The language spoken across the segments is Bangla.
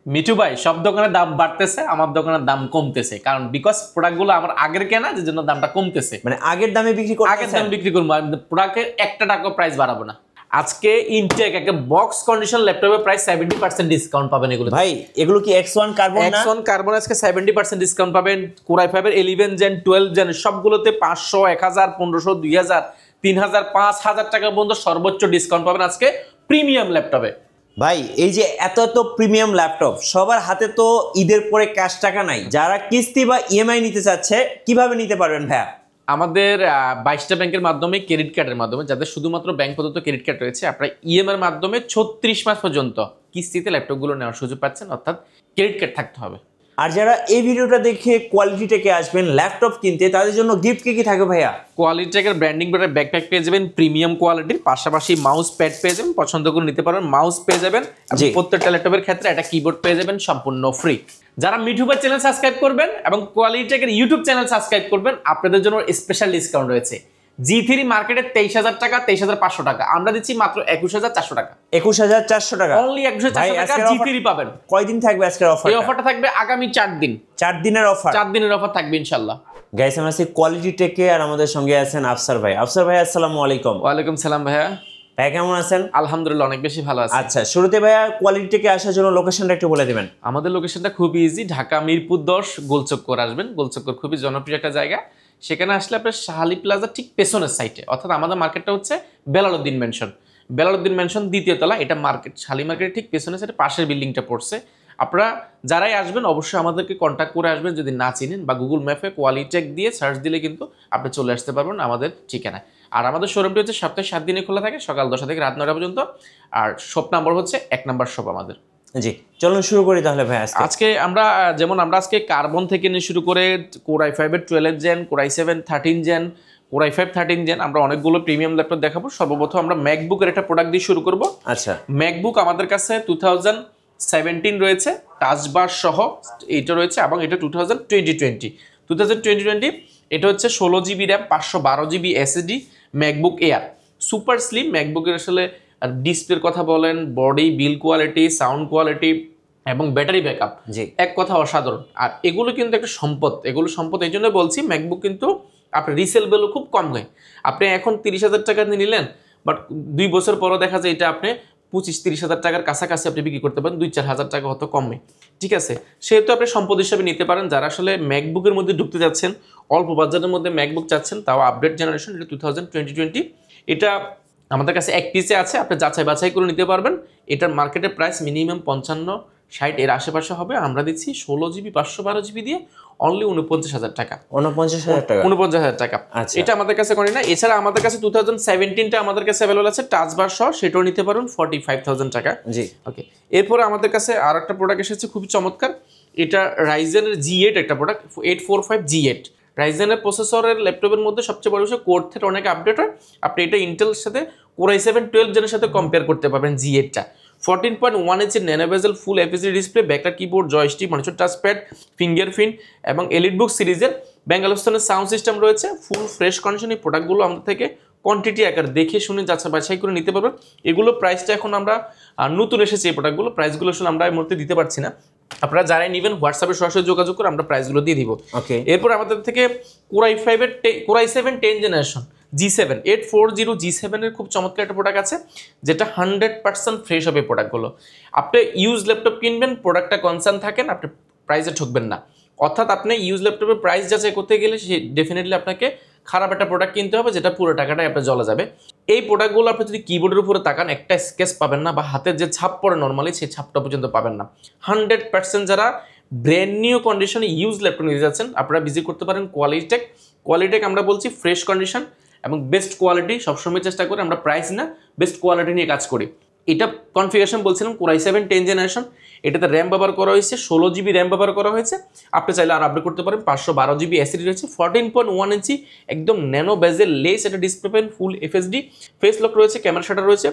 মিঠু ভাই সব দোকানের দাম বাড়তেছে, আমার দোকানের দাম কমতেছে, কারণ বিকজ প্রোডাক্টগুলো আমার আগের কেনা, যে জন্য দামটা কমতেছে। মানে আগের দামে বিক্রি করতেছেন? আগের দামে বিক্রি করবো, প্রোডাক্টের একটা টাকা প্রাইস বাড়াবো না। আজকে ইনটেক একটা বক্স কন্ডিশন ল্যাপটপের প্রাইস 70% ডিসকাউন্ট পাবেন। এগুলো ভাই এগুলো কি X1 কার্বন না? X1 কার্বন আজকে 70% ডিসকাউন্ট পাবেন। Core i5 এর 11 জেন 12 জেন সবগুলোতে 500 1000 1500 2000 3000 5000 টাকা পর্যন্ত সর্বোচ্চ ডিসকাউন্ট পাবেন আজকে প্রিমিয়াম ল্যাপটপে। ভাই এই যে এত এত প্রিমিয়াম ল্যাপটপ, সবার হাতে তো ঈদের পরে ক্যাশ টাকা নাই। যারা কিস্তি বা ইএমআই নিতে চাচ্ছে কিভাবে নিতে পারবেন ভাইয়া? আমাদের 22টা ব্যাংকের মাধ্যমে, ক্রেডিট কার্ডের মাধ্যমে, যাদের শুধুমাত্র ব্যাংক প্রদত্ত ক্রেডিট কার্ড রয়েছে, আপনারা ইএমআই এর মাধ্যমে 36 মাস পর্যন্ত কিস্তিতে ল্যাপটপগুলো নেওয়ার সুযোগ পাচ্ছেন, অর্থাৎ ক্রেডিট কার্ড থাকতে হবে। আর যারা এই ভিডিওটা দেখে কোয়ালিটি টেকে আসবেন ল্যাপটপ কিনতে, তাদের জন্য গিফট কি থাকে ভাইয়া? কোয়ালিটি টেকের ব্র্যান্ডিং করে ব্যাকপ্যাক পেয়ে যাবেন প্রিমিয়াম কোয়ালিটির, পাশাপাশি মাউস প্যাড পেয়ে যাবেন, পছন্দ করে নিতে পারবেন। মাউস পেয়ে যাবেন, প্রত্যেকটা ল্যাপটপের ক্ষেত্রে একটা কিবোর্ড পেয়ে যাবেন সম্পূর্ণ ফ্রি। যারা মিঠু ভাই চ্যানেল সাবস্ক্রাইব করবেন এবং কোয়ালিটি টেকের ইউটিউব চ্যানেল সাবস্ক্রাইব করবেন, আপনাদের জন্য স্পেশাল ডিসকাউন্ট রয়েছে। G3 মার্কেটে 23000 টাকা, 23500 টাকা, আমরা দিচ্ছি মাত্র 21400 টাকা। 21400 টাকা অনলি 21400 টাকা G3 পাবেন। কয়দিন থাকবে আজকের অফার? এই অফারটা থাকবে আগামী 4 দিন। 4 দিনের অফার? 4 দিনের অফার থাকবে ইনশাআল্লাহ। গাইস আমরা আছি কোয়ালিটি টেকে, আর আমাদের সঙ্গে আছেন আফসার ভাই। আফসার ভাই আসসালামু আলাইকুম। ওয়া আলাইকুম সালাম ভাইয়া। ভাই কেমন আছেন? আলহামদুলিল্লাহ অনেক বেশি ভালো আছি। আচ্ছা, শুরুতে ভাইয়া কোয়ালিটি টেকে আসার জন্য লোকেশনটা একটু বলে দিবেন। আমাদের লোকেশনটা খুবই ইজি, ঢাকা মিরপুর 10 গোলচক্কর আসবেন। গোলচক্কর খুবই জনপ্রিয় একটা জায়গা। সেখানে আসলে আপনার শাহালি প্লাজা ঠিক পেছনের সাইডে, অর্থাৎ আমাদের মার্কেটটা হচ্ছে বেলালউদ্দিন মেনশন। বেলালউদ্দিন মেনশন দ্বিতীয় তলা, এটা মার্কেট, শাহালি মার্কেটের ঠিক পেছনের সাইডে পাশের বিল্ডিংটা পড়ছে। আপনারা যারাই আসবেন অবশ্যই আমাদেরকে কন্ট্যাক্ট করে আসবেন, যদি না চিনেন, বা গুগল ম্যাপে কোয়ালিটি টেক দিয়ে সার্চ দিলে কিন্তু আপনি চলে আসতে পারবেন আমাদের ঠিকানায়। আর আমাদের শোরুমটি হচ্ছে সপ্তাহে 7 দিনে খোলা থাকে, সকাল 10টা থেকে রাত 9টা পর্যন্ত। আর শপ নাম্বার হচ্ছে 1 নাম্বার শপ আমাদের। জি চলুন শুরু করি তাহলে ভাই। আজকে আমরা আজকে কার্বন থেকে নিয়ে শুরু করে Core i5 এর 12 gen, Core i7 13 gen, Core i5 13 gen, আমরা অনেকগুলো প্রিমিয়াম ল্যাপটপ দেখাবো। সর্বপ্রথম আমরা ম্যাকবুকের একটা প্রোডাক্ট দিয়ে শুরু করব। আচ্ছা, ম্যাকবুক আমাদের কাছে 2017 রয়েছে, টাচবার সহ এটা রয়েছে, এবং এটা 2020 এটা হচ্ছে 16 GB RAM, 512 GB SSD MacBook Air, super slim. ম্যাকবুকের আসলে ডিসপ্লের কথা বলেন, body build quality, sound quality এবং ব্যাটারি ব্যাকআপ, এক কথা অসাধারণ। আর এগুলো কিন্তু একটা সম্পদ, এগুলো সম্পদ এই জন্য বলছি। ম্যাকবুক কিন্তু আপনার রিসেল ভ্যালু খুব কম হয়। আপনি এখন 30,000 টাকা দিয়ে নিলেন, বাট 2 বছর পরও দেখা যায় এটা আপনি 25-30,000 টাকার কাছাকাছি আপনি বিক্রি করতে পারেন, 2-4 হাজার টাকা হয়তো কমে। ঠিক আছে, সেহেতু আপনি সম্পদ হিসাবে নিতে পারেন। যারা আসলে ম্যাকবুকের মধ্যে ঢুকতে যাচ্ছেন, অল্প বাজারের মধ্যে ম্যাকবুক চাচ্ছেন, তাও আপডেট জেনারেশন, এটা 2020, এটা আমাদের কাছে এক পিসে আছে, আপনি যাচাই বাছাই করে নিতে পারবেন। এটার মার্কেটের প্রাইস মিনিমাম 55-60 এর আশেপাশে হবে। আমরা দিচ্ছি 16 জিবি 512 জিবি দিয়ে অনলি 49,000 টাকা। 49,000 টাকা। এটা আমাদের কাছে করি না। এছাড়া আমাদের কাছে 2017টা আমাদের কাছে অ্যাভেলেবল আছে, টাচবার সহ, সেটাও নিতে পারুন 45,000 টাকা। জি ওকে। এরপরে আমাদের কাছে আর একটা প্রোডাক্ট এসেছে খুবই চমৎকার। এটা রাইজেনের G8 একটা প্রোডাক্ট, 845 G8। রাইজেনের প্রসেসরের ল্যাপটপের মধ্যে সবচেয়ে বড় বিষয় কোর থ্রেড অনেক আপডেট হয়। আপনি এটা ইন্টেলের সাথে Core i7 12 জেনের সাথে কম্পেয়ার করতে পারবেন। G8টা 14.1 inch nano bezel full FHD display, backlight keyboard, joystick, monitor, touchpad, fingerprint এবং এলিটবুক সিরিজের ব্যাঙ্গালোস্থানের সাউন্ড সিস্টেম রয়েছে। Full fresh condition. এই প্রোডাক্টগুলো আমাদের থেকে কোয়ান্টিটি আকার দেখে শুনে যাচাই বাছাই করে নিতে পারবেন। এগুলো প্রাইসটা এখন আমরা নতুন এসেছে এই প্রোডাক্টগুলো, প্রাইসগুলো আসলে আমরা এই মুহূর্তে দিতে পারছি না। আপনারা যারাই নেবেন হোয়াটসঅ্যাপে সরাসরি যোগাযোগ করে আমরা প্রাইসগুলো দিয়ে দিব। ওকে। এরপর আমাদের থেকে Core i7 10 generation G7 840 G7 এর খুব চমৎকার একটা প্রোডাক্ট আছে, যেটা 100% ফ্রেশ হবে প্রোডাক্টগুলো। আপনি ইউজ ল্যাপটপ কিনবেন, প্রোডাক্টটা কনসার্ন থাকেন, আপনি প্রাইসে ঠকবেন না। অর্থাৎ আপনি ইউজ ল্যাপটপের প্রাইস যাচাই করতে গেলে ডেফিনেটলি আপনাকে খারাপ একটা প্রোডাক্ট কিনতে হবে, যেটা পুরো টাকাটাই আপনার জলে যাবে। এই প্রোডাক্টগুলো আপনি যদি কিবোর্ডের উপরে তাকান, একটা স্কেচ পাবেন না, বা হাতের যে ছাপ পড়ে নর্মালি সেই ছাপটা পর্যন্ত পাবেন না। 100% যারা ব্র্যান্ড নিউ কন্ডিশনে ইউজ ল্যাপটপ নিতে যাচ্ছেন, আপনারা ভিজিট করতে পারেন কোয়ালিটি টেক। আমরা বলছি ফ্রেশ কন্ডিশন এবং বেস্ট কোয়ালিটি সবসময় চেষ্টা করি, আমরা প্রাইস না বেস্ট কোয়ালিটি নিয়ে কাজ করি। এটা কনফিগারেশন বলছিলাম Core i7 10 জেনারেশন, এটাতে র্যাম ব্যবহার করা হয়েছে, 16 জিবি র্যাম ব্যবহার করা হয়েছে। আপনি চাইলে আর আপডেট করতে পারেন, 512 জিবি এসএসডি রয়েছে, 14.1 ইঞ্চি একদম ন্যানো বেজেল লেস এটা ডিসপ্লে পেন, ফুল এফএসডি, ফেস লক রয়েছে, ক্যামেরা শাটার রয়েছে।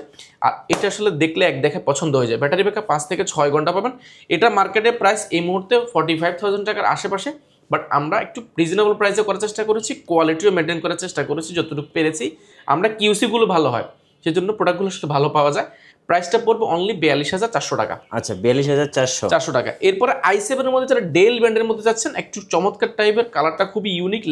আর এটা আসলে দেখলে এক দেখে পছন্দ হয়ে যায়। ব্যাটারি ব্যাকআপ 5 থেকে 6 ঘন্টা পাবেন। এটা মার্কেটের প্রাইস এই মুহূর্তে 45,000 টাকার আশেপাশে, বাট আমরা একটু রিজনেবল প্রাইসে করার চেষ্টা করেছি, কোয়ালিটিও মেনটেন করার চেষ্টা করেছি যতটুকু পেরেছি। আমরা কিউসিগুলো ভালো হয়, সেজন্য প্রোডাক্টগুলো সেটা ভালো পাওয়া যায়। প্রাইসটা পড়বে অনলি 42,400 টাকা। আচ্ছা 42,400 400 টাকা। এরপরে i7 এর মধ্যে যারা ডেল ব্র্যান্ডের মধ্যে যাচ্ছেন, একটু চমৎকার টাইপের, কালারটা খুবই ইউনিক,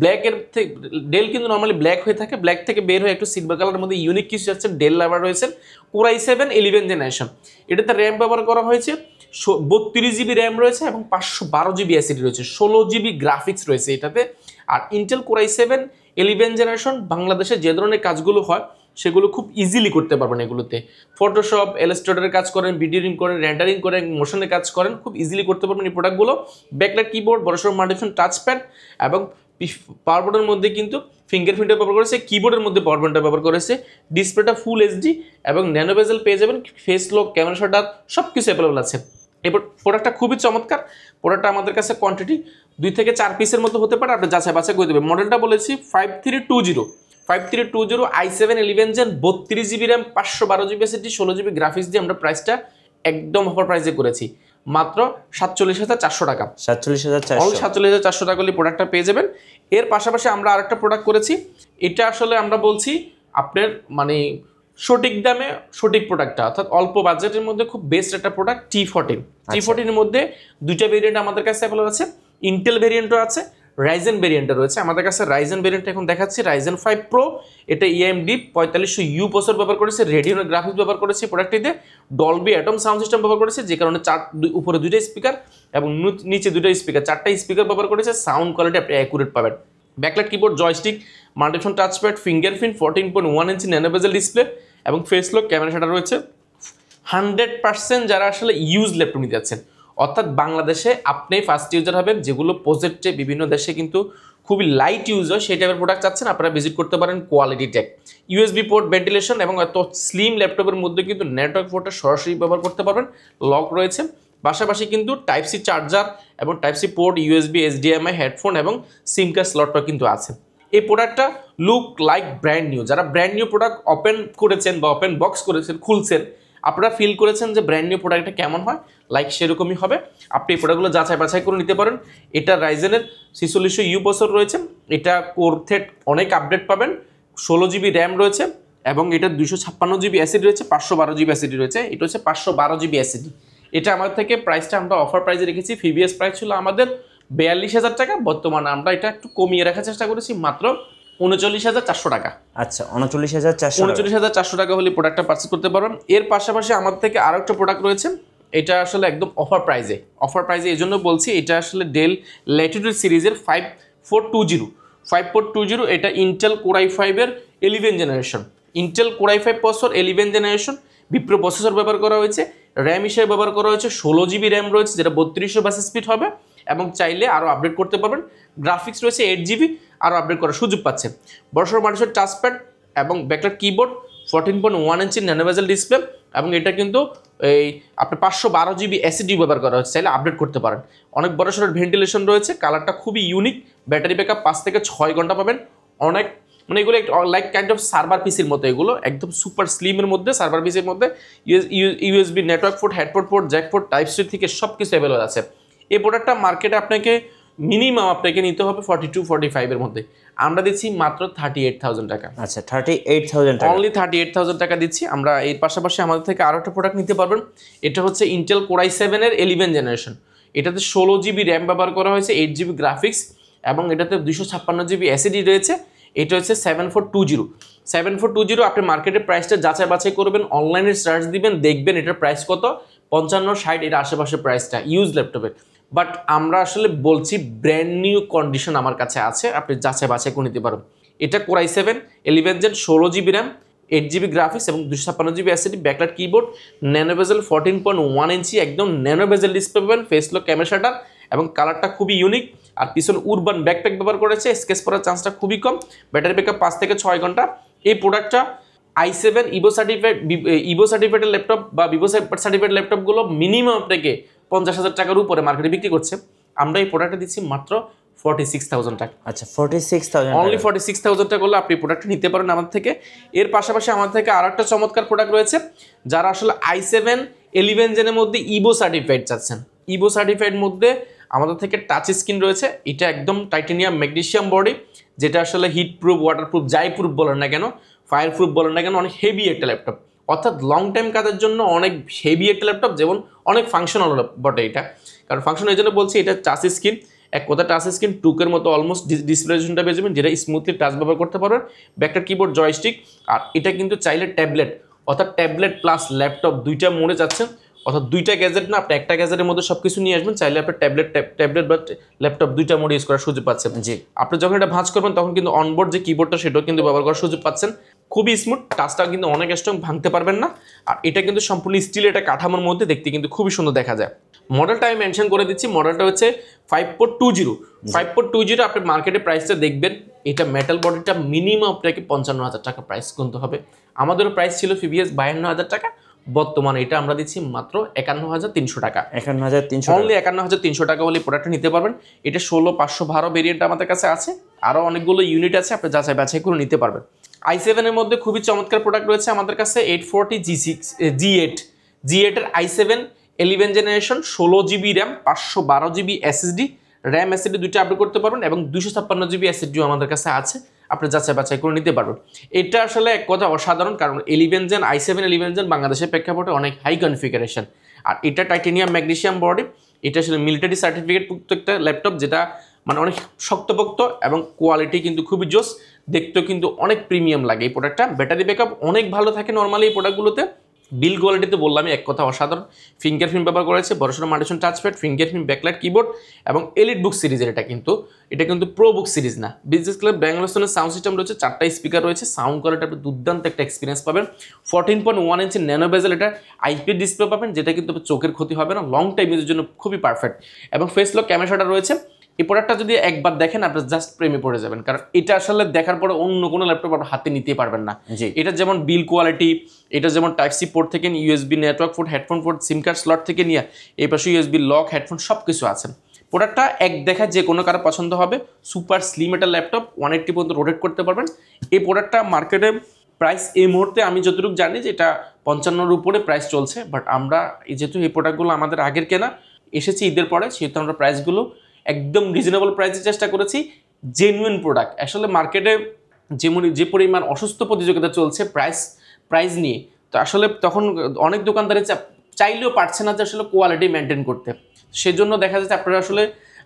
ব্ল্যাকের থেকে ডেল কিন্তু নর্মালি ব্ল্যাক হয়ে থাকে, ব্ল্যাক থেকে বের হয়ে একটু সিলভার কালারের মধ্যে ইউনিক কিছু যাচ্ছেন, ডেল লাভার রয়েছেন। Core i7 11 জেনারেশন, এটাতে র্যাম ব্যবহার করা হয়েছে 32 জিবি র্যাম রয়েছে এবং 512 জিবি এসএসডি রয়েছে, 16 জিবি গ্রাফিক্স রয়েছে এটাতে। আর ইন্টেল Core i7 11 জেনারেশন বাংলাদেশে যে ধরনের কাজগুলো হয় সেগুলো খুব ইজিলি করতে পারবেন এগুলোতে। ফটোশপ, ইলাস্ট্রেটরের কাজ করেন, ভিডিওরিং করেন, রেন্ডারিং করেন, মোশনের কাজ করেন, খুব ইজিলি করতে পারবেন এই প্রোডাক্টগুলো। ব্যাকলাইট কিবোর্ড, বড়সড় মাল্টিফাংশন টাচপ্যাড এবং পাওয়ার বোর্ডের মধ্যে কিন্তু ফিঙ্গারপ্রিন্টটা ব্যবহার করেছে, কিবোর্ডের মধ্যে পাওয়ার পয়েন্টটা ব্যবহার করেছে, ডিসপ্লেটা ফুল এইচডি এবং ন্যানো বেজেল পেয়ে যাবেন, ফেস লক, ক্যামেরা শাটার সব কিছু অ্যাভেলেবল আছে। এবার প্রোডাক্টটা খুবই চমৎকার। প্রোডাক্টটা আমাদের কাছে কোয়ান্টিটি 2 থেকে 4 পিসের মতো হতে পারে, আপনি যাচাই বাছাই করে দেবেন। মডেলটা বলেছি 5320 i7 11 gen, 32 GB RAM, 512 GB SSD, 16 GB graphics দিয়ে আমরা প্রাইসটা একদম অফার প্রাইসে করেছি মাত্র 47,400 টাকা। 47,400 টাকা হলে প্রোডাক্টটা পেয়ে যাবেন। এর পাশাপাশি আমরা আরেকটা প্রোডাক্ট করেছি, এটা আসলে আমরা বলছি আপনার মানে সঠিক দামে সঠিক প্রোডাক্টটা, অর্থাৎ অল্প বাজেটের মধ্যে খুব বেস্ট একটা প্রোডাক্ট T14। T14 এর মধ্যে দুইটা ভেরিয়েন্ট আমাদের কাছে অ্যাভেলেবল আছে, ইন্টেল ভেরিয়েন্টও আছে, রাইজেন ভেরিয়েন্টও রয়েছে। আমাদের কাছে রাইজেন ভেরিয়েন্ট এখন দেখাচ্ছি, রাইজেন 5 প্রো, এটা AMD 4500U প্রসেসর ব্যবহার করেছে, রেডিয়ন গ্রাফিক্স ব্যবহার করেছে প্রোডাক্টটিতে, ডলবি অ্যাটম সাউন্ড সিস্টেম ব্যবহার করেছে, যে কারণে উপরে দুইটা স্পিকার এবং নিচে দুইটা স্পিকার, 4টা স্পিকার ব্যবহার করেছে, সাউন্ড কোয়ালিটি আপনি অ্যাকুরেট পাবেন। Backlight keyboard, joystick, multifunction touchpad, fingerprint, 14.1 inch nano bezel display এবং ফেস লক, ক্যামেরা শাটার রয়েছে। 100% যারা আসলে ইউজ ল্যাপটপ নিতে যাচ্ছেন, অর্থাৎ বাংলাদেশে আপনি ফার্স্ট ইউজার হবেন, যেগুলো প্রজেক্টে বিভিন্ন দেশে কিন্তু খুবই লাইট ইউজ হয় সেই টাইপের প্রোডাক্ট চাচ্ছেন, আপনারা ভিজিট করতে পারেন Quality Tech. USB port, ventilation এবং এত স্লিম ল্যাপটপের মধ্যে কিন্তু নেটওয়ার্ক পোর্টটা সরাসরি ব্যবহার করতে পারবেন, লক রয়েছে। পাশাপাশি কিন্তু টাইপ সি চার্জার এবং type C port, USB, HDMI, headphone এবং সিম কার্ড স্লটটা কিন্তু আছে। এই প্রোডাক্টটা লুক লাইক ব্র্যান্ড নিউ। যারা ব্র্যান্ড নিউ প্রোডাক্ট ওপেন করেছেন বা ওপেন বক্স করেছেন, খুলছেন, আপনারা ফিল করেছেন যে ব্র্যান্ড নিউ প্রোডাক্টটা কেমন হয়, লাইক সেরকমই হবে। আপনি এই প্রোডাক্টগুলো যাচাই বাছাই করে নিতে পারেন। এটা রাইজেনের 4600U প্রসেসর রয়েছে, এটা কোর থ্রেড অনেক আপডেট পাবেন, 16 জিবি র্যাম রয়েছে এবং এটা 256 জিবি এসএসডি রয়েছে, 512 জিবি এসএসডি রয়েছে, এটা হচ্ছে 512 জিবি এসএসডি। এটা আমাদের থেকে প্রাইসটা আমরা অফার প্রাইসে রেখেছি, প্রিভিয়াস প্রাইস ছিল আমাদের 42,000 টাকা, বর্তমানে আমরা এটা একটু কমিয়ে রাখার চেষ্টা করেছি মাত্র 39,400 টাকা। আচ্ছা 39,400 টাকা হলে প্রোডাক্টটা পারচেজ করতে পারবেন। এর পাশাপাশি আমাদের থেকে আরও একটা প্রোডাক্ট রয়েছে, এটা আসলে একদম অফার প্রাইজে এই জন্য বলছি, এটা আসলে ডেল ল্যাটিটিউড সিরিজের 5420। এটা ইন্টেল Core i5 এর 11 generation, Intel Core i5 processor 11 generation, Bipro processor ব্যবহার করা হয়েছে, র্যাম হিসেবে ব্যবহার করা হয়েছে 16 জিবি র্যাম রয়েছে, যেটা 3200 বাস স্পিড হবে এবং চাইলে আরও আপডেট করতে পারবেন। গ্রাফিক্স রয়েছে 8 জিবি, আরও আপডেট করার সুযোগ পাচ্ছেন। বড়সড় মানুষের টাচপ্যাড এবং backlight keyboard, 14.1 inch nano bezel display এবং এটা কিন্তু এই আপনার 512 জিবি এসএসডি ব্যবহার করা হচ্ছে, চাইলে আপডেট করতে পারেন। অনেক বড়সড় ভেন্টিলেশন রয়েছে, কালারটা খুবই ইউনিক, ব্যাটারি ব্যাকআপ 5 থেকে 6 ঘন্টা পাবেন। অনেক মানে এগুলো লাইক কাইন্ড অফ সার্ভার পিসির মতো, এগুলো একদম সুপার স্লিমের মধ্যে, সার্ভার পিসির মধ্যে। USB network port, headphone port, jack port, type C থেকে সব কিছু অ্যাভেলেবল আছে। এই প্রোডাক্টটা মার্কেটে আপনাকে মিনিমাম আপনাকে নিতে হবে 42-45 এর মধ্যে, আমরা দিচ্ছি মাত্র 38,000 টাকা। আচ্ছা 38,000 টাকা, অনলি 38,000 টাকা দিচ্ছি আমরা। এর পাশাপাশি আমাদের থেকে আরও একটা প্রোডাক্ট নিতে পারবেন, এটা হচ্ছে ইন্টেল Core i7 এর 11 জেনারেশন। এটাতে 16 জিবি র্যাম ব্যবহার করা হয়েছে, 8 জিবি গ্রাফিক্স এবং এটাতে 256 জিবি এসএসডি রয়েছে। এটা হচ্ছে 7420। আপনি মার্কেটের প্রাইসটা যাচাই বাছাই করবেন, অনলাইনে সার্চ দিবেন, দেখবেন এটার প্রাইস কত, 55-60 এর আশেপাশে প্রাইসটা ইউজ ল্যাপটপের। বাট আমরা আসলে বলছি ব্র্যান্ড নিউ কন্ডিশন আমার কাছে আছে, আপনি যাচাই বাছাই করে নিতে পারবেন। এটা Core i7 11 gen, 16 GB RAM, 8 GB graphics এবং 256 GB SSD, backlight keyboard, nano bezel 14.1 inch একদম ন্যানো বেজেল ডিসপ্লে পাবেন, ফেস লক, ক্যামেরা শাটার এবং কালারটা খুবই ইউনিক। আর পিছনে উরবান ব্যাকপ্যাক ব্যবহার করেছে, স্কেচ করার চান্সটা খুবই কম, ব্যাটারি ব্যাকআপ 5 থেকে 6 ঘন্টা। এই প্রোডাক্টটা i7 ইভো সার্টিফাইড ল্যাপটপ বা ভিভো সার্টিফাইড ল্যাপটপগুলো মিনিমাম আপনাকে 50,000 টাকার উপরে মার্কেটে বিক্রি করছে, আমরা এই প্রোডাক্টটা দিচ্ছি মাত্র 46,000 টাকা। আচ্ছা 46,000, অনলি 46,000 টাকা হলে আপনি প্রোডাক্টটা নিতে পারেন আমাদের থেকে। এর পাশাপাশি আমাদের থেকে আরও একটা চমৎকার প্রোডাক্ট রয়েছে, যারা আসলে i7 11 জেনের মধ্যে ইভো সার্টিফাইড চাচ্ছেন। ইভো সার্টিফাইড মধ্যে আমাদের থেকে টাচ স্ক্রিন রয়েছে, এটা একদম টাইটানিয়াম ম্যাগনেসিয়াম বডি, যেটা আসলে হিট প্রুফ, ওয়াটার প্রুফ, যাই প্রুফ বলেন না কেন, ফায়ার প্রুফ বলেন না কেন, অনেক হেভি একটা ল্যাপটপ, অর্থাৎ লং টাইম কাজের জন্য অনেক হেভি একটা ল্যাপটপ, যেমন অনেক ফাংশনাল বটে এটা। কারণ ফাংশন এই জন্য বলছি, এটা টাচ স্ক্রিন, এক কথা টাচ স্ক্রিন টুকের মতো অলমোস্ট ডিসপ্লেশনটা পেয়ে যাবেন, যেটা স্মুথলি টাচ ব্যবহার করতে পারবেন। ব্যাকটার কিবোর্ড জয়স্টিক, আর এটা কিন্তু চাইলে ট্যাবলেট, অর্থাৎ ট্যাবলেট প্লাস ল্যাপটপ দুইটা মোডে যাচ্ছেন, অর্থাৎ দুইটা গ্যাজেট না, আপনি একটা গ্যাজেটের মধ্যে সব কিছু নিয়ে আসবেন, চাইলে আপনি ট্যাবলেট বা ল্যাপটপ দুইটা মোড ইউজ করার সুযোগ পাচ্ছেন। জি, আপনি যখন এটা ভাঁজ করবেন তখন কিন্তু অনবোর্ড যে কিবোর্ডটা সেটাও কিন্তু ব্যবহার করার সুযোগ পাচ্ছেন। খুবই স্মুথ, টাচটা কিন্তু অনেক স্ট্রং, ভাঙতে পারবেন না। আর এটা কিন্তু সম্পূর্ণ স্টিলের একটা কাঠামোর মধ্যে, দেখতে কিন্তু খুবই সুন্দর দেখা যায়। মডেলটা আমি মেনশন করে দিচ্ছি, মডেলটা হচ্ছে 5420। 5420 আপনি মার্কেটে প্রাইসটা দেখবেন, এটা মেটাল বডিটা মিনিমাম আপনাকে 55,000 টাকা প্রাইস গুনতে হবে। আমাদেরও প্রাইস ছিল প্রিভিয়াস 52,000 টাকা, বর্তমানে এটা আমরা দিচ্ছি মাত্র 51,300 টাকা। 51,300 অনলি 51,300 টাকা হলে প্রোডাক্টটা নিতে পারবেন। এটা 16512 ভেরিয়েন্ট আমাদের কাছে আছে, আরও অনেকগুলো ইউনিট আছে, আপনি যাচাই বাছাই করে নিতে পারবেন। i7 এর মধ্যে খুবই চমৎকার প্রোডাক্ট রয়েছে আমাদের কাছে, 840 G8 এর i7 11 generation, 16 GB RAM, 512 GB SSD, RAM SSD দুইটা আপডেট করতে পারবেন, এবং 256 জিবি এসএসডিও আমাদের কাছে আছে, আপনি যাচাই বাছাই করে নিতে পারবেন। এটা আসলে এক কথা অসাধারণ, কারণ 11 জেন i7 11 জেন বাংলাদেশের প্রেক্ষাপটে অনেক হাই কনফিগারেশন। আর এটা টাইটেনিয়াম ম্যাগনেসিয়াম বডি, এটা আসলে মিলিটারি সার্টিফিকেট একটা ল্যাপটপ, যেটা মানে অনেক শক্তপোক্ত এবং কোয়ালিটি কিন্তু খুবই জোস, দেখতেও কিন্তু অনেক প্রিমিয়াম লাগে এই প্রোডাক্টটা। ব্যাটারি ব্যাকআপ অনেক ভালো থাকে নর্মালি এই প্রোডাক্টগুলোতে। বিল কোয়ালিটিতে বললামই এক কথা অসাধারণ, ফিঙ্গারপ্রিন্ট ব্যবহার করেছে, বড়সড় মাল্টিশন টাচপ্যাড, ফিঙ্গারপ্রিন্ট ব্যাকলাইট কিবোর্ড, এবং এলিট বুক সিরিজের এটা কিন্তু প্রো বুক সিরিজ না। Business club Bangalore sound system রয়েছে, 4টা স্পিকার রয়েছে, সাউন্ড কোয়ালিটি আপনি দুর্দান্ত একটা এক্সপিরিয়েন্স পাবেন। 14.1 ইঞ্চি ন্যানো বেজেল, এটা আইপি ডিসপ্লে পাবেন, যেটা কিন্তু চোখের ক্ষতি হবে না, লং টাইম ইউজের জন্য খুবই পারফেক্ট। এবং ফেস লক ক্যামেরাটা রয়েছে। এই প্রোডাক্টটা যদি একবার দেখেন আপনার জাস্ট প্রেমে পড়ে যাবেন, কারণ এটা আসলে দেখার পরে অন্য কোনো ল্যাপটপ আপনার হাতে নিতে পারবেন না। এটা যেমন বিল কোয়ালিটি, এটা যেমন টাইপ সি পোর্ট থেকে USB network port, headphone port, সিম কার্ড স্লট থেকে নিয়ে এই পাশে ইউএসবি লক, হেডফোন সব কিছু আছে। প্রোডাক্টটা এক দেখা যে কোনো কারো পছন্দ হবে। সুপার স্লিম একটা ল্যাপটপ, 180 পর্যন্ত রোটেট করতে পারবেন। এই প্রোডাক্টটা মার্কেটে প্রাইস এই মুহূর্তে আমি যতটুকু জানি যে এটা 55-র উপরে প্রাইস চলছে, বাট আমরা যেহেতু এই প্রোডাক্টগুলো আমাদের আগের কেনা, এসেছে ঈদের পরে, সেহেতু আমরা প্রাইসগুলো একদম রিজনেবল প্রাইসে চেষ্টা করেছি। জেনুইন প্রোডাক্ট, আসলে মার্কেটে যে পরিমাণ অসুস্থ প্রতিযোগিতা চলছে প্রাইস নিয়ে, তো আসলে তখন অনেক দোকানদারে চাইলেও পারছে না যে আসলে কোয়ালিটি মেনটেন করতে। সেজন্য দেখা যাচ্ছে আপনারা আসলে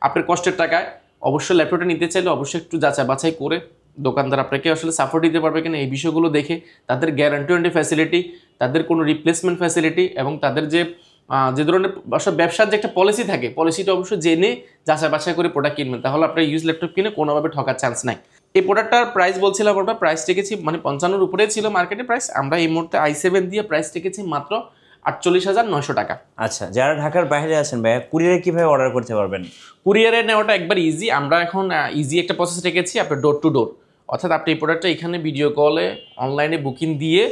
আপনার কষ্টের টাকায় অবশ্যই ল্যাপটপটা নিতে চাইলে অবশ্যই একটু যাচাই বাছাই করে দোকানদার আপনাকে আসলে সাপোর্ট দিতে পারবে কিনা এই বিষয়গুলো দেখে, তাদের গ্যারান্টি ফ্যাসিলিটি, তাদের কোনো রিপ্লেসমেন্ট ফ্যাসিলিটি, এবং তাদের যে ধরনের ব্যবসার যে একটা পলিসি থাকে, পলিসিটা অবশ্যই জেনে যাচাই বাছাই করে প্রোডাক্ট কিনবেন, তাহলে আপনার ইউজ ল্যাপটপ কিনে কোনোভাবে ঠকার চান্স নাই। এই প্রোডাক্টটার প্রাইস বলছিলাম, আমরা প্রাইস রেখেছি মানে 55-র উপরে ছিল মার্কেটে প্রাইস, আমরা এই মুহূর্তে i7 দিয়ে প্রাইস রেখেছি মাত্র 48,900 টাকা। আচ্ছা, যারা ঢাকার বাইরে আছেন ভাইয়া, কুরিয়ারে কিভাবে অর্ডার করতে পারবেন? কুরিয়ারে নেওয়াটা একবার ইজি, আমরা এখন ইজি একটা প্রসেস রেখেছি, আপনার ডোর টু ডোর, অর্থাৎ আপনি এই প্রোডাক্টটা এখানে ভিডিও কলে অনলাইনে বুকিং দিয়ে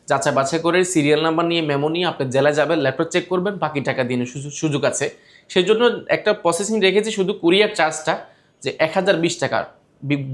যাচাই বাছাই করে সিরিয়াল নাম্বার নিয়ে মেমো নিয়ে আপনি জেলায় যাবেন, ল্যাপটপ চেক করবেন, বাকি টাকা দিয়ে সুযোগ আছে। সেই জন্য একটা প্রসেসিং রেখেছি শুধু কুরিয়ার চার্জটা যে 1020 টাকা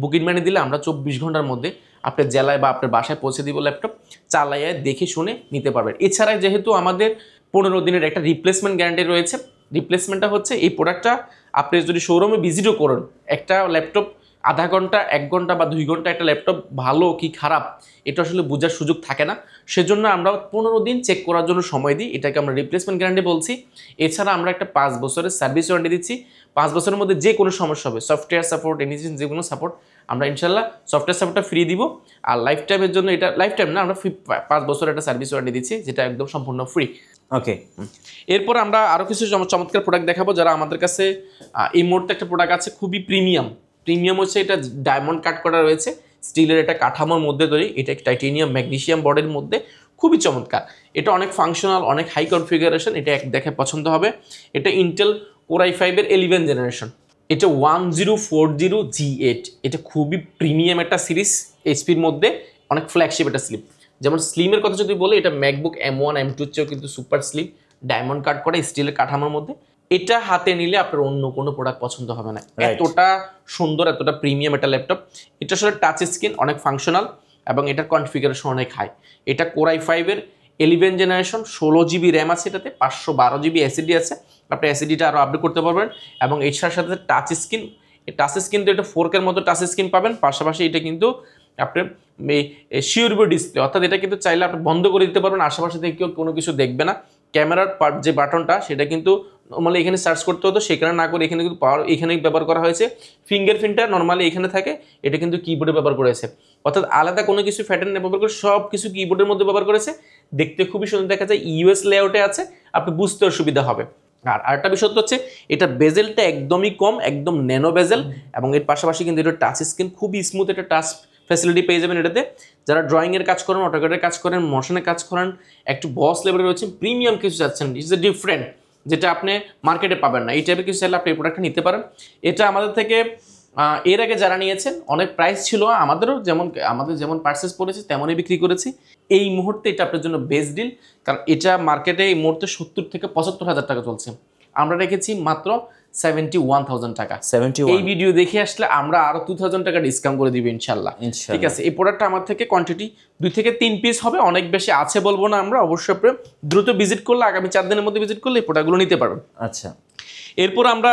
বুকিং মানি দিলে আমরা 24 ঘন্টার মধ্যে আপনার জেলায় বা আপনার বাসায় পৌঁছে দিব, ল্যাপটপ চালাইয়ে দেখে শুনে নিতে পারবেন। এছাড়া যেহেতু আমাদের 15 দিনের একটা রিপ্লেসমেন্ট গ্যারান্টি রয়েছে, রিপ্লেসমেন্টটা হচ্ছে এই প্রোডাক্টটা আপনি যদি শোরুমে ভিজিটও করেন, একটা ল্যাপটপ আধা ঘন্টা 1 ঘন্টা বা 2 ঘন্টা একটা ল্যাপটপ ভালো কি খারাপ এটা আসলে বোঝার সুযোগ থাকে না, সেজন্য আমরা 15 দিন চেক করার জন্য সময় দিই, এটাকে আমরা রিপ্লেসমেন্ট গ্যারান্টি বলছি। এছাড়া আমরা একটা 5 বছরের সার্ভিস ওয়ারেন্টি দিচ্ছি, 5 বছরের মধ্যে যে কোনো সমস্যা হবে, সফটওয়্যার সাপোর্ট, এনিথিং যে কোনো সাপোর্ট আমরা ইনশাল্লাহ সফটওয়্যার সাপোর্টটা ফ্রি দিব। আর লাইফ টাইমের জন্য এটা লাইফ টাইম না, আমরা 5 বছরের একটা সার্ভিস ওয়ারেন্টি দিচ্ছি, যেটা একদম সম্পূর্ণ ফ্রি। ওকে, এরপর আমরা আরও কিছু চমৎকার প্রোডাক্ট দেখাবো, যারা আমাদের কাছে এই মুহূর্তে একটা প্রোডাক্ট আছে খুবই প্রিমিয়াম হচ্ছে, এটা ডায়মন্ড কাট করা রয়েছে, স্টিলের একটা কাঠামোর মধ্যে তৈরি, এটা টাইটেনিয়াম ম্যাগনেসিয়াম বডির মধ্যে, খুবই চমৎকার। এটা অনেক ফাংশনাল, অনেক হাই কনফিগারেশন, এটা এক দেখে পছন্দ হবে। এটা ইন্টেল কোর i5-এর 11 জেনারেশন, এটা 1040 G8, এটা খুবই প্রিমিয়াম একটা সিরিজ, এইচপির মধ্যে অনেক ফ্ল্যাগশিপ একটা স্লিম। যেমন স্লিমের কথা যদি বলি, এটা ম্যাকবুক M1 M2-র চেয়েও কিন্তু সুপার স্লিম, ডায়মন্ড কাট করা স্টিলের কাঠামোর মধ্যে। এটা হাতে নিলে আপনার অন্য কোনো প্রোডাক্ট পছন্দ হবে না, এতটা সুন্দর, এতটা প্রিমিয়াম একটা ল্যাপটপ। এটা আসলে টাচ স্ক্রিন, অনেক ফাংশনাল, এবং এটার কনফিগারেশন অনেক হাই। এটা কোর i5-এর 11 জেনারেশন, 16 জিবি র্যাম আছে এটাতে, 512 জিবি এসএসডি আছে, আপনি এসএসডিটা আরও আপডেট করতে পারবেন। এবং এটার সাথে টাচ স্ক্রিন, এই টাচ স্ক্রিন তো এটা ফোর্কের মতো টাচ স্ক্রিন পাবেন, পাশাপাশি এটা কিন্তু আপনার শিওরবো ডিসপ্লে, অর্থাৎ এটা কিন্তু চাইলে আপনি বন্ধ করে দিতে পারবেন, আশেপাশে থেকে কেউ কোনো কিছু দেখবে না। ক্যামেরার যে বাটনটা সেটা কিন্তু নর্মালি এখানে সার্চ করতে হতো, সেখানে না করে এখানে কিন্তু পাওয়ার এখানেই ব্যবহার করা হয়েছে। ফিঙ্গারপ্রিন্টটা নর্মালি এখানে থাকে, এটা কিন্তু কিবোর্ডে ব্যবহার করেছে, অর্থাৎ আলাদা কোনো কিছু প্যাটার্ন ব্যবহার করে সব কিছু কিবোর্ডের মধ্যে ব্যবহার করেছে। দেখতে খুবই সুন্দর দেখা যায়, ইউএস লেআউটে আছে, আপনি বুঝতেও সুবিধা হবে। আর আরেকটা বিষয় হচ্ছে এটা বেজেলটা একদমই কম, একদম ন্যানো বেজেল, এবং এর পাশাপাশি কিন্তু এটা টাচ স্ক্রিন, খুবই স্মুথ একটা টাচ ফ্যাসিলিটি পেয়ে যাবেন এটাতে। যারা ড্রয়িংয়ের কাজ করেন, অটোক্যাডের কাজ করেন, মোশনের কাজ করেন, একটু বস লেভেলে রয়েছে, প্রিমিয়াম কিছু চাচ্ছেন, ইটস এ ডিফারেন্ট, যেটা আপনি মার্কেটে পাবেন না, এই টাইপের কিছু চাইলে আপনি এই প্রোডাক্টটা নিতে পারেন। এটা আমাদের থেকে এর আগে যারা নিয়েছেন অনেক প্রাইস ছিল, আমাদের যেমন পার্সেস পড়েছে তেমনই বিক্রি করেছি। এই মুহূর্তে এটা আপনার জন্য বেস্ট ডিল, কারণ এটা মার্কেটে এই মুহূর্তে 70 থেকে 75,000 টাকা চলছে, আমরা রেখেছি মাত্র 71,000 টাকা। 71 এই ভিডিও দেখে আসলে আমরা আরো 2,000 টাকা ডিসকাউন্ট করে দিব ইনশাল্লাহ। ঠিক আছে, এই প্রোডাক্টটা আমার থেকে কোয়ান্টিটি 2 থেকে 3 পিস হবে, অনেক বেশি আছে বলবো না আমরা। অবশ্যই আপনি দ্রুত ভিজিট করলে, আগামী 4 দিনের মধ্যে ভিজিট করলে এই প্রোডাক্টগুলো নিতে পারবেন। আচ্ছা, এরপর আমরা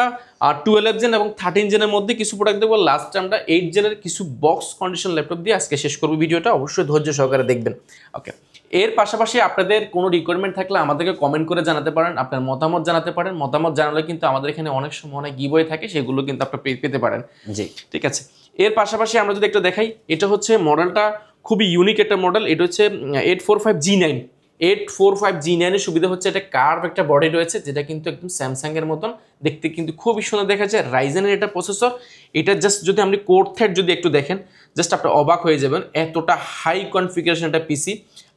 12 জেন এবং 13 জেনের মধ্যে কিছু প্রোডাক্ট দেবো। লাস্ট আমরা 8 জেনের কিছু বক্স কন্ডিশন ল্যাপটপ দিয়ে আজকে শেষ করবো ভিডিওটা, অবশ্যই ধৈর্য সহকারে দেখবেন। ওকে, এর পাশাপাশি আপনাদের কোনো রিকোয়ারমেন্ট থাকলে আমাদেরকে কমেন্ট করে জানাতে পারেন, আপনার মতামত জানাতে পারেন। মতামত জানালে কিন্তু আমাদের এখানে অনেক সময় অনেক গিভওয়ে থাকে, সেগুলো কিন্তু আপনি পেতে পারেন। জি, ঠিক আছে। এর পাশাপাশি আমরা যদি একটা দেখাই, এটা হচ্ছে মডেলটা খুবই ইউনিক একটা মডেল, এটা হচ্ছে 845G9। 845G9 এর সুবিধা হচ্ছে এটা কার্ভ একটা বডি রয়েছে, যেটা কিন্তু একদম স্যামসাং এর মতন দেখতে, কিন্তু খুবই সুন্দর দেখা যায়। রাইজেনের এটা প্রসেসর, এটা জাস্ট যদি আপনি কোর থ্রেড যদি একটু দেখেন, জাস্ট আপনি অবাক হয়ে যাবেন, এতটা হাই কনফিগারেশন একটা পিসি।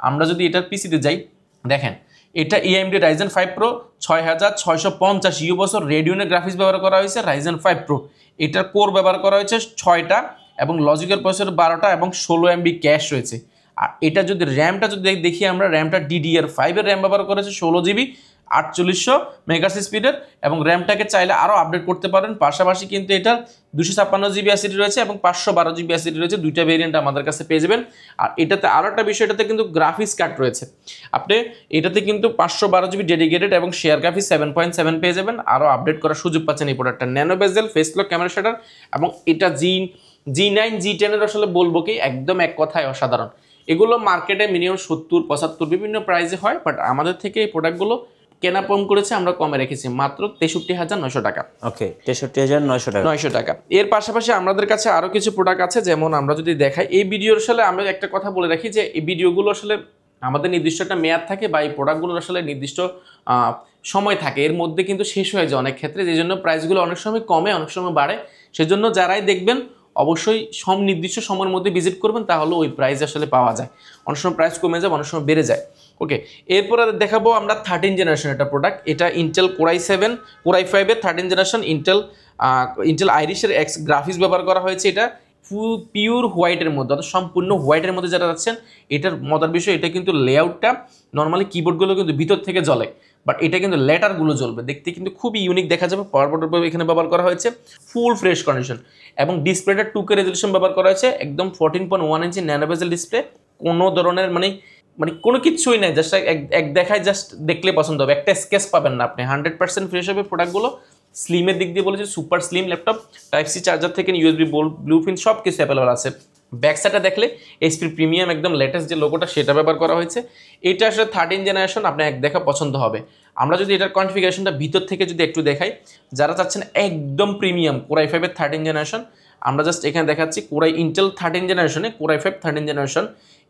আমরা যদি এটার পিসিতে যাই, দেখেন এটা AMD Ryzen 5 Pro 6650 ইউ বছর রেডিওনের গ্রাফিক্স ব্যবহার করা হয়েছে। Ryzen 5 Pro এটার কোর ব্যবহার করা হয়েছে 6টা, এবং লজিক্যাল প্রসেসর 12টা, এবং 16 MB ক্যাশ রয়েছে। আর এটা যদি র্যামটা যদি দেখি আমরা, র্যামটা DDR5 এর র্যাম ব্যবহার করেছে, 16 GB 4800 মেগাহার্টজ স্পিডের, এবং র্যামটাকে চাইলে আরও আপডেট করতে পারেন। পাশাপাশি কিন্তু এটার 256 GB SSD রয়েছে এবং 512 GB SSD রয়েছে, দুইটা ভেরিয়েন্ট আমাদের কাছে পেয়ে যাবেন। আর এটাতে আরও একটা বিষয়, এটাতে কিন্তু গ্রাফিক্স কার্ড রয়েছে, আপনি এটাতে কিন্তু 512 GB ডেডিকেটেড এবং শেয়ার গ্রাফিক্স 7.7 পেয়ে যাবেন, আরও আপডেট করার সুযোগ পাচ্ছেন এই প্রোডাক্টটা। ন্যানো বেজেল, ফেস লক ক্যামেরা শাটার, এবং এটা G9 G10 এর আসলে বলবো কি একদম এক কথায় অসাধারণ। এগুলো মার্কেটে মিনিমাম 70 75 বিভিন্ন প্রাইসে হয়, বাট আমাদের থেকে এই প্রোডাক্টগুলো কেনা কম করেছে, আমরা কমে রেখেছি মাত্র 63,900 টাকা। ওকে, 63,900 টাকা, 900 টাকা। এর পাশাপাশি আমাদের কাছে আরো কিছু প্রোডাক্ট আছে, যেমন আমরা যদি দেখাই এই ভিডিওর আসলে আমরা একটা কথা বলে রাখি যে এই ভিডিওগুলো আসলে আমাদের নির্দিষ্ট একটা মেয়াদ থাকে, বা এই প্রোডাক্টগুলোর আসলে নির্দিষ্ট সময় থাকে, এর মধ্যে কিন্তু শেষ হয়ে যায় অনেক ক্ষেত্রে, যে জন্য প্রাইসগুলো অনেক সময় কমে, অনেক সময় বাড়ে। সেজন্য যারাই দেখবেন অবশ্যই নির্দিষ্ট সময়ের মধ্যে ভিজিট করবেন, তাহলে ওই প্রাইস আসলে পাওয়া যায়। অনেক সময় প্রাইস কমে যায়, অনেক সময় বেড়ে যায়। ওকে, এরপরে দেখাবো আমরা 13 জেনারেশন একটা প্রোডাক্ট। এটা Intel Core i7 Core i5 এর 13 জেনারেশন ইন্টেল আইরিশের এক্স গ্রাফিক্স ব্যবহার করা হয়েছে। এটা পিওর হোয়াইটের মধ্যে, অর্থাৎ সম্পূর্ণ হোয়াইটের মধ্যে যারা যাচ্ছেন, এটার মজার বিষয়, এটা কিন্তু লেআউটটা নর্মালি কিবোর্ডগুলো কিন্তু ভিতর থেকে জ্বলে, বাট এটা কিন্তু লেটারগুলো জ্বলবে, দেখতে কিন্তু খুবই ইউনিক দেখা যাবে। পাওয়ার বাটন এখানে ব্যবহার করা হয়েছে, ফুল ফ্রেশ কন্ডিশন, এবং ডিসপ্লেটা 2K রেজলিউশন ব্যবহার করা হয়েছে, একদম 14.1 ইঞ্চি ন্যানো বেজেল ডিসপ্লে। কোনো ধরনের মানে কোনো কিছুই নাই, জাস্ট এক দেখায় জাস্ট দেখলে পছন্দ হবে, একটা স্কেচ পাবেন না আপনি। 100% ফ্রেশ হবে প্রোডাক্টগুলো। স্লিমের দিক দিয়ে বলেছে super slim laptop, Type-C charger থেকে USB ব্লুপ্রিন্ট সব কিছু অ্যাভেলেবল আছে। ব্যাক সাইডটা দেখলে HP প্রিমিয়াম একদম লেটেস্ট যে লোগোটা সেটা ব্যবহার করা হয়েছে। এটা আসলে 13 জেনারেশন, আপনার এক দেখা পছন্দ হবে। আমরা যদি এটার কনফিগারেশনটা ভিতর থেকে যদি একটু দেখাই, যারা চাচ্ছেন একদম প্রিমিয়াম Core i5 এর 13 জেনারেশন, আমরা জাস্ট এখানে দেখাচ্ছি ইন্টেল 13 জেনারেশনে Core i5 13 জেনারেশন।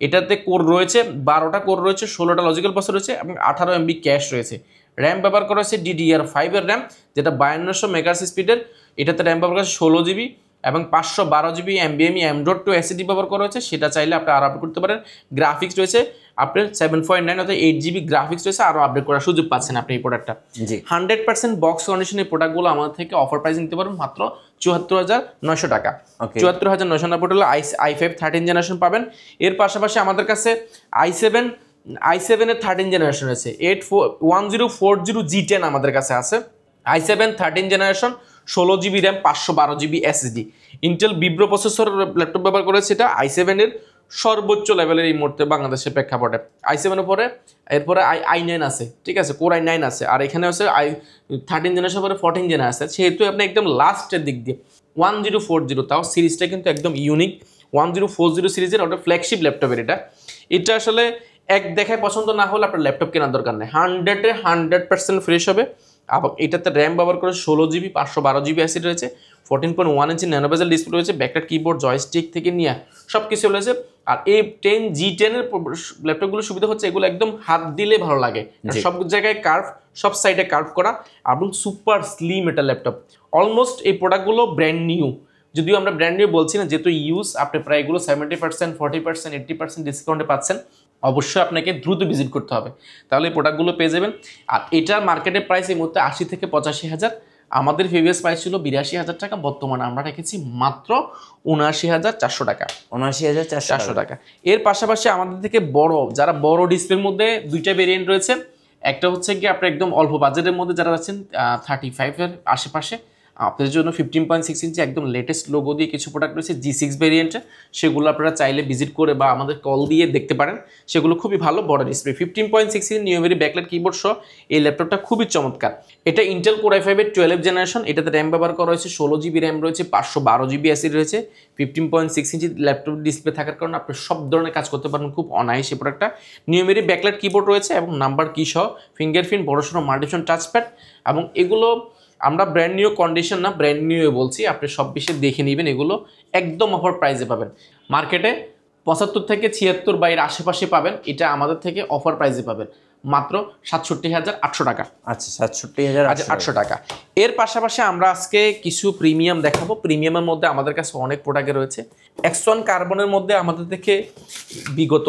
এটাতে কোর রয়েছে 12টা কোর রয়েছে, 16টা লজিক্যাল প্রসেসর রয়েছে, এবং 18 MB ক্যাশ রয়েছে। র্যাম ব্যবহার করা হয়েছে DDR5 এর র্যাম, যেটা 5200 মেগাহার্টজ স্পিডের। এটাতে র্যাম ব্যবহার করা হয়েছে 16 GB, এবং 512 GB NVMe M.2 SSD ব্যবহার করা হয়েছে, সেটা চাইলে আপনি আরও আপডেট করতে পারেন। গ্রাফিক্স রয়েছে আপনার 7.9 অর্থাৎ 8 GB গ্রাফিক্স রয়েছে, আরও আপডেট করার সুযোগ পাচ্ছেন আপনি এই প্রোডাক্টটা। 100% বক্স কন্ডিশন এই প্রোডাক্টগুলো আমাদের থেকে অফার প্রাইস নিতে পারবেন মাত্র 74,900 টাকা। 74,990 হলে i5 13 জেনারেশন পাবেন। এর পাশাপাশি আমাদের কাছে i7 এর 13 জেনারেশন আছে, 1040G10 আমাদের কাছে আছে। i7 13 generation, 16 GB RAM, 512 GB SSD, Intel vPro processor laptop ব্যবহার করেছে। এটা i7 এর সর্বোচ্চ লেভেলের এই মুহূর্তে বাংলাদেশের প্রেক্ষাপটে। i7 এর পরে এরপরে i9 আছে, ঠিক আছে, Core i9 আছে, আর এখানে আছে i13 জেনারেশন পরে 14 জেনারেশন আছে। সেহেতু আপনি একদম লাস্টের দিক দিয়ে 1040, তাও সিরিজটা কিন্তু একদম ইউনিক, 1040 সিরিজের, ওটা ফ্ল্যাগশিপ ল্যাপটপের। এটা আসলে এক দেখায় পছন্দ না হলে আপনার ল্যাপটপ কেনার দরকার নেই, 100% ফ্রেশ হবে। এবং এটাতে র্যাম ব্যবহার করে 16 GB, 512 GB অ্যাসিড রয়েছে, 14.1 ইঞ্চি ন্যানোবেজেল ডিসপ্লে রয়েছে, ব্যাকলাইট কিবোর্ড, জয়স্টিক থেকে নিয়ে সব কিছু রয়েছে। আর এই G10 এর ল্যাপটপগুলো সুবিধা হচ্ছে এগুলো একদম হাত দিলে ভালো লাগে, সব জায়গায় কার্ভ, সব সাইডে কার্ভ করা এবং সুপার স্লিম এটা ল্যাপটপ। অলমোস্ট এই প্রোডাক্টগুলো ব্র্যান্ড নিউ, যদিও আমরা ব্র্যান্ড নিউ বলছি না, যেহেতু ইউজ আপনি প্রায় এগুলো 70%, 40%, 80% ডিসকাউন্টে পাচ্ছেন। অবশ্যই আপনাকে দ্রুত ভিজিট করতে হবে, তাহলে এই প্রোডাক্টগুলো পেয়ে যাবেন। আর এটার মার্কেটের প্রাইস এই মুহূর্তে 80 থেকে 85,000। আমাদের প্রিভিয়াস প্রাইস ছিল 82,000 টাকা, বর্তমানে আমরা রেখেছি মাত্র 79,400 টাকা। 79,400 টাকা। এর পাশাপাশি আমাদের থেকে বড়, যারা বড় ডিসপ্লের মধ্যে দুইটা ভেরিয়েন্ট রয়েছে। একটা হচ্ছে কি আপনি একদম অল্প বাজেটের মধ্যে যারা আছেন 35 এর আশেপাশে, আপনাদের জন্য 15.6 ইঞ্চি একদম লেটেস্ট লোগো দিয়ে কিছু প্রোডাক্ট রয়েছে G6 ভেরিয়েন্টে, সেগুলো আপনারা চাইলে ভিজিট করে বা আমাদের কল দিয়ে দেখতে পারেন, সেগুলো খুবই ভালো বড় ডিসপ্লে। 15.6 ইঞ্চি নিউমেরি ব্যাকলাইট কিবোর্ড সহ এই ল্যাপটপটা খুবই চমৎকার। এটা ইন্টেল কোর i5 এর 12 জেনারেশন, এটাতে র্যাম ব্যবহার করা হয়েছে 16 GB র্যাম রয়েছে, 512 GB অ্যাসিড রয়েছে। 15.6 ইঞ্চি ল্যাপটপ ডিসপ্লে থাকার কারণে আপনি সব ধরনের কাজ করতে পারবেন খুব অনায়াসে। প্রোডাক্টটা নিউমেরি ব্যাকলাইট কিবোর্ড রয়েছে এবং নাম্বার কি সহ ফিঙ্গারপ্রিন্ট, বড়সড় মাল্টিফাংশন টাচপ্যাড। এবং এগুলো আমরা ব্র্যান্ড নিউ কন্ডিশন না, ব্র্যান্ড নিউ বলছি, আপনি সব বিষয়ে দেখে নেবেন। এগুলো একদম অফার প্রাইসে পাবেন, মার্কেটে 75 থেকে 76 বা এর আশেপাশে পাবেন, এটা আমাদের থেকে অফার প্রাইসে পাবেন মাত্র 67,800 টাকা। আচ্ছা, 67,800 টাকা। এর পাশাপাশি আমরা আজকে কিছু প্রিমিয়াম দেখাবো। প্রিমিয়ামের মধ্যে আমাদের কাছে অনেক প্রোডাক্ট রয়েছে। X1 কার্বনের মধ্যে আমাদের থেকে বিগত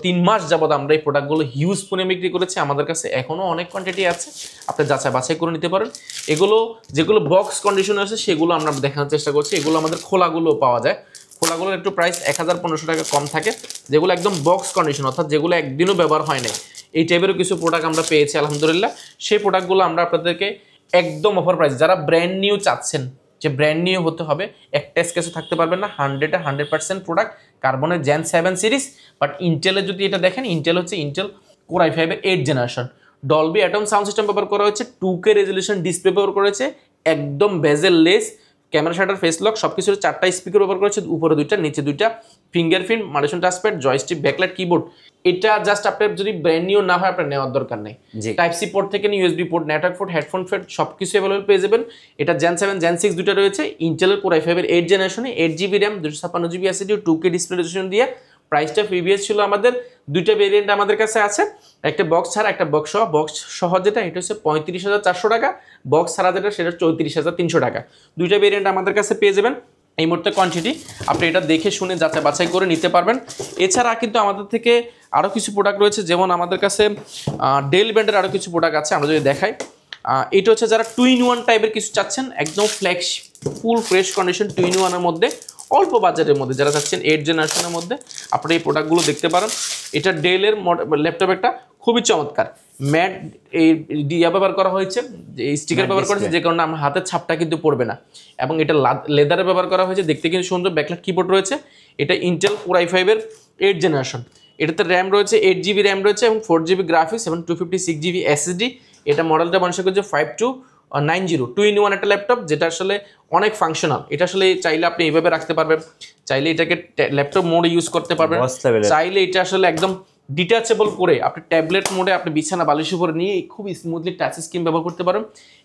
3 মাস যাবত আমরা এই প্রোডাক্টগুলো হিউজ পরিমাণে বিক্রি করেছি। আমাদের কাছে এখনও অনেক কোয়ান্টিটি আছে, আপনি যাচাই বাছাই করে নিতে পারেন। এগুলো যেগুলো বক্স কন্ডিশনে আছে সেগুলো আমরা দেখানোর চেষ্টা করছি। এগুলো আমাদের খোলাগুলো পাওয়া যায়, খোলাগুলোর একটু প্রাইস 1,500 টাকা কম থাকে। যেগুলো একদম বক্স কন্ডিশন, অর্থাৎ যেগুলো একদিনও ব্যবহার হয় নাই, এই টাইপেরও কিছু প্রোডাক্ট আমরা পেয়েছি আলহামদুলিল্লাহ। সেই প্রোডাক্টগুলো আমরা আপনাদেরকে একদম অফার প্রাইস, যারা ব্র্যান্ড নিউ চাচ্ছেন যে ব্র্যান্ড নিউ হতে হবে, একটা স্কেচও থাকতে পারবেন না, 100% প্রোডাক্ট কার্বনের Gen 7 সিরিজ। বাট ইন্টেলের যদি এটা দেখেন, ইন্টেল হচ্ছে ইন্টেল কোর i5 এর 8 generation, Dolby atom sound system ব্যবহার করা হয়েছে, 2K রেজলিউশন ডিসপ্লে ব্যবহার করেছে, একদম বেজেল less, camera shutter, face lock, সব কিছুর 4টা স্পিকার ব্যবহার করেছে, উপরে 2টা নিচে 2টা, fingerprint, multifunction touchpad, joystick, backlight keyboard. এটা জাস্ট আপনার যদি ব্র্যান্ড নিউ না হয় আপনার নেওয়ার দরকার নেই। টাইপ সি পোর্ট থেকে USB port, network port, headphone port সবকিছু अवेलेबल পেয়ে যাবেন। এটা Gen 7 Gen 6 দুটো রয়েছে, ইন্টেলের কোর i5 এর 8 জেনারেশনে, 8GB RAM, 256GB SSD, 2K display resolution দিয়ে। প্রাইসটা প্রিভিয়াস ছিল আমাদের দুইটা ভেরিয়েন্ট আমাদের কাছে আছে, একটা বক্স ছাড়া একটা বক্স সহ। বক্স সহ যেটা এটা হচ্ছে 35,400 টাকা, বক্স ছাড়া যেটা সেটা 34,300 টাকা। দুইটা ভেরিয়েন্ট আমাদের কাছে পেয়ে যাবেন। এই মুহূর্তে কোয়ান্টিটি আপনি এটা দেখে শুনে যাচাই বাছাই করে নিতে পারবেন। এছাড়া কিন্তু আমাদের থেকে আরও কিছু প্রোডাক্ট রয়েছে, যেমন আমাদের কাছে ডেল ব্র্যান্ডের আরও কিছু প্রোডাক্ট আছে, আমরা যদি দেখাই। এটা হচ্ছে যারা 2-in-1 টাইপের কিছু চাচ্ছেন, একদম ফ্ল্যাগশিপ ফুল ফ্রেশ কন্ডিশন 2-in-1 মধ্যে, অল্প বাজারের মধ্যে যারা চাচ্ছেন 8 জেনারেশনের মধ্যে, আপনারা এই প্রোডাক্টগুলো দেখতে পারেন। এটা ডেলের ল্যাপটপ, একটা খুবই চমৎকার ম্যাট ব্যবহার করা হয়েছে, স্টিকার ব্যবহার করেছে, যে কারণে আমার হাতের ছাপটা কিন্তু পড়বে না। এবং এটা লেদারে ব্যবহার করা হয়েছে, দেখতে কিন্তু সুন্দর। ব্যাকলাইট কিবোর্ড রয়েছে, এটা ইন্টেল কোর i5 এর 8 জেনারেশন, এটাতে র্যাম রয়েছে 8GB র্যাম রয়েছে এবং 4GB গ্রাফিক্স এবং 256GB SSD। এটা মডেলটা মানুষ করছে 5290, 2-in-1 একটা ল্যাপটপ, যেটা আসলে অনেক ফাংশনাল। এটা আসলে চাইলে আপনি এইভাবে রাখতে পারবেন, চাইলে এটাকে ল্যাপটপ মোডে ইউজ করতে পারবেন, চাইলে এটা আসলে একদম ডিটাচেবল করে আপনি ট্যাবলেট মোডে আপনি বিছানা বালিশের উপরে নিয়ে খুব স্মুথলি টাচ স্ক্রিন ব্যবহার করতে পারেন।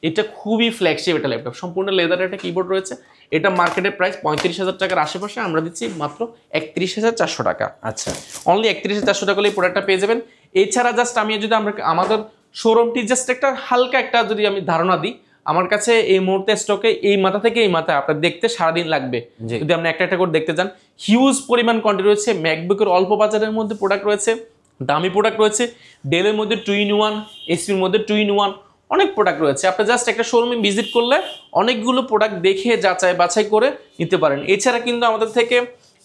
এটা খুবই ফ্ল্যাগশিপ একটা ল্যাপটপ, সম্পূর্ণ লেদারের একটা কিবোর্ড রয়েছে। এটা মার্কেটের প্রাইস 35,000 টাকার আশেপাশে, আমরা দিচ্ছি মাত্র 31,400 টাকা। আচ্ছা, অনলি 31,400 টাকা এই প্রোডাক্টটা পেয়ে যাবেন। এছাড়া জাস্ট আমি যদি আমাদের শোরুমটি জাস্ট একটা হালকা একটা যদি আমি ধারণা দিই, আমার কাছে এই মুহূর্তে স্টকে এই মাথা থেকে এই মাথা আপনার দেখতে সারাদিন লাগবে, যদি আপনি একটা একটা করে দেখতে যান। হিউজ পরিমাণ কোয়ান্টিটি রয়েছে, ম্যাকবুকের অল্প বাজারের মধ্যে প্রোডাক্ট রয়েছে, দামি প্রোডাক্ট রয়েছে, ডেলের মধ্যে 2-in-1, এসপির মধ্যে 2-in-1, অনেক প্রোডাক্ট রয়েছে। আপনি জাস্ট একটা শোরুমে ভিজিট করলে অনেকগুলো প্রোডাক্ট দেখে যাচাই বাছাই করে নিতে পারেন। এছাড়া কিন্তু আমাদের থেকে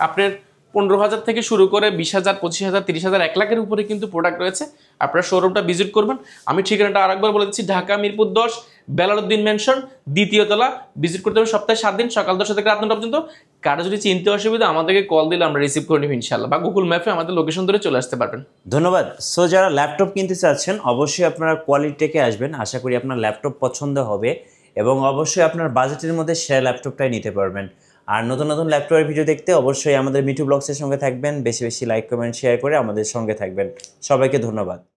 আপনার 15,000 থেকে শুরু করে 20,000, 25,000, 30,000, 1 লাখের উপরে কিন্তু প্রোডাক্ট রয়েছে। আপনারা শোরুমটা ভিজিট করবেন। আমি ঠিকানাটা আরেকবার বলে দিচ্ছি, ঢাকা মিরপুর 10, বেলালউদ্দিন ম্যানশন, 2য় তলা। ভিজিট করতে হবে সপ্তাহে 7 দিন, সকাল 10টা থেকে রাত 9টা পর্যন্ত। কারো যদি চিনতে অসুবিধা আমাদেরকে কল দিলে আমরা রিসিভ করে নেব ইনশাআল্লাহ, বা গুগল ম্যাপে আমাদের লোকেশন ধরে চলে আসতে পারবেন। ধন্যবাদ। সো যারা ল্যাপটপ কিনতে চাচ্ছেন অবশ্যই আপনারা কোয়ালিটিকে আসবেন, আশা করি আপনার ল্যাপটপ পছন্দ হবে এবং অবশ্যই আপনার বাজেটের মধ্যে সেরা ল্যাপটপটাই নিতে পারবেন। আর নতুন নতুন ল্যাপটপের ভিডিও দেখতে অবশ্যই আমাদের মিঠু ব্লগসের সঙ্গে থাকবেন, বেশি বেশি লাইক কমেন্ট শেয়ার করে আমাদের সঙ্গে থাকবেন। সবাইকে ধন্যবাদ।